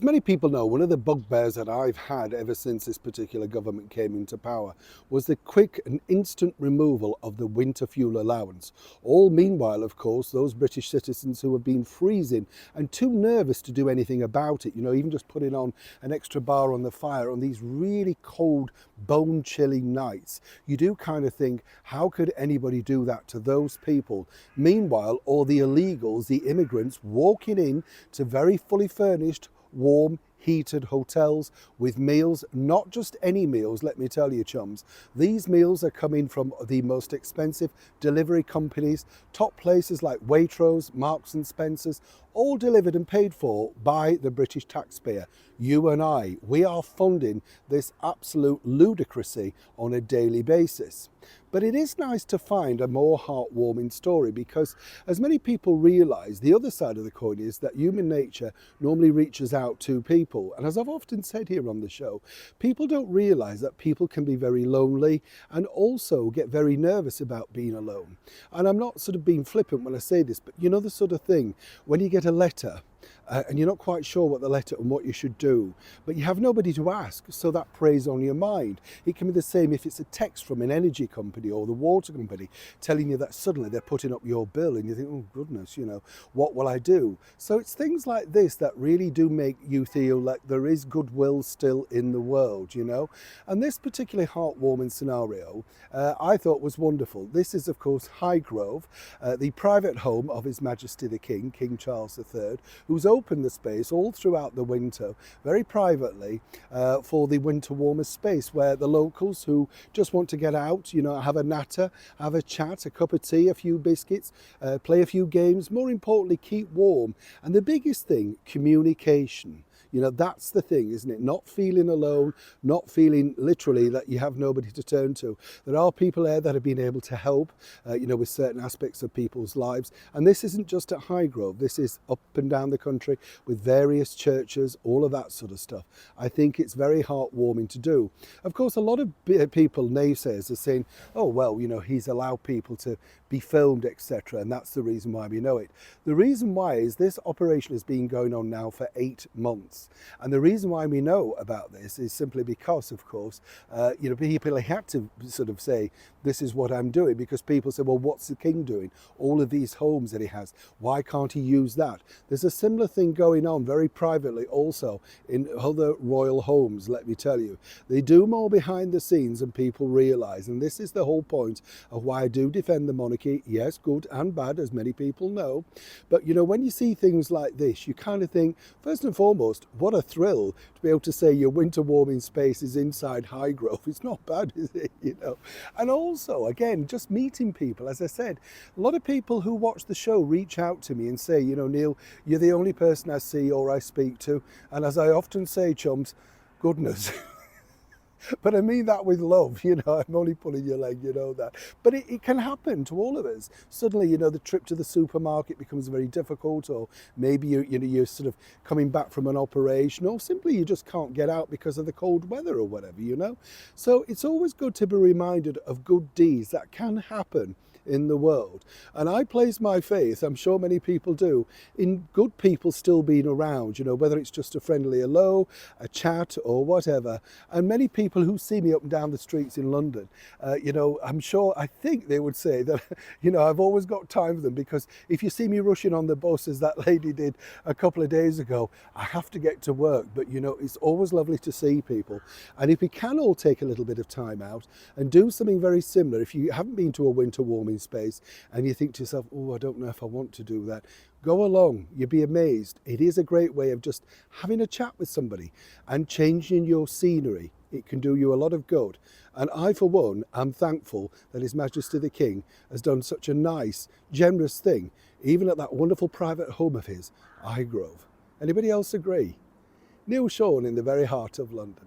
many people know, one of the bugbears that I've had ever since this particular government came into power was the quick and instant removal of the winter fuel allowance. All meanwhile, of course, those British citizens who have been freezing and too nervous to do anything about it, even just putting on an extra bar on the fire on these really cold, bone-chilling nights, you do kind of think, how could anybody do that to those people? Meanwhile, all the illegals, the immigrants, walking in to very fully furnished, warm, heated hotels with meals, not just any meals, let me tell you, chums. These meals are coming from the most expensive delivery companies, top places like Waitrose, Marks and Spencer's, all delivered and paid for by the British taxpayer. You and I, we are funding this absolute ludicrousy on a daily basis. But it is nice to find a more heartwarming story because, as many people realise, the other side of the coin is that human nature normally reaches out to people. And as I've often said here on the show, people don't realise that people can be very lonely and also get very nervous about being alone. And I'm not sort of being flippant when I say this, but you know the sort of thing, when you get a letter and you're not quite sure what the letter and what you should do, but you have nobody to ask, so that preys on your mind. It can be the same if it's a text from an energy company or the water company telling you that suddenly they're putting up your bill and you think, oh goodness, what will I do? So it's things like this that really do make you feel like there is goodwill still in the world, And this particularly heartwarming scenario, I thought was wonderful. This is, of course, Highgrove, the private home of His Majesty the King, King Charles III, who's opened the space all throughout the winter, very privately, for the winter warmer space where the locals who just want to get out, have a natter, have a chat, a cup of tea, a few biscuits, play a few games, more importantly, keep warm. And the biggest thing, communication. That's the thing, isn't it? Not feeling alone, not feeling literally that you have nobody to turn to. There are people there that have been able to help, with certain aspects of people's lives. And this isn't just at Highgrove. This is up and down the country with various churches, all of that sort of stuff. I think it's very heartwarming to do. Of course, a lot of people, naysayers, are saying, oh, well, he's allowed people to be filmed, etc. And that's the reason why we know it. The reason why is this operation has been going on now for 8 months. And the reason why we know about this is simply because, of course, people had to sort of say, this is what I'm doing, because people say, well, what's the king doing? All of these homes that he has, why can't he use that? There's a similar thing going on very privately also in other royal homes, let me tell you. They do more behind the scenes than people realise. And this is the whole point of why I do defend the monarchy. Yes, good and bad, as many people know. But, when you see things like this, you kind of think, first and foremost, what a thrill to be able to say your winter warming space is inside Highgrove. It's not bad, is it? And also, again, just meeting people. As I said, a lot of people who watch the show reach out to me and say, Neil, you're the only person I see or I speak to. And as I often say, chums, goodness. But I mean that with love, I'm only pulling your leg, that. But it can happen to all of us. Suddenly, the trip to the supermarket becomes very difficult, or maybe you're sort of coming back from an operation, or simply you just can't get out because of the cold weather or whatever, So it's always good to be reminded of good deeds that can happen in the world. And I place my faith, I'm sure many people do, in good people still being around, whether it's just a friendly hello, a chat or whatever. And many people who see me up and down the streets in London, I think they would say that, I've always got time for them, because if you see me rushing on the bus as that lady did a couple of days ago, I have to get to work. But, it's always lovely to see people. And if we can all take a little bit of time out and do something very similar, if you haven't been to a winter warming space and you think to yourself, oh, I don't know if I want to do that, go along. You'll be amazed. It is a great way of just having a chat with somebody and changing your scenery. It can do you a lot of good. And I, for one, am thankful that His Majesty the King has done such a nice, generous thing, even at that wonderful private home of his, Highgrove. Anybody else agree? Neil Sean in the very heart of London.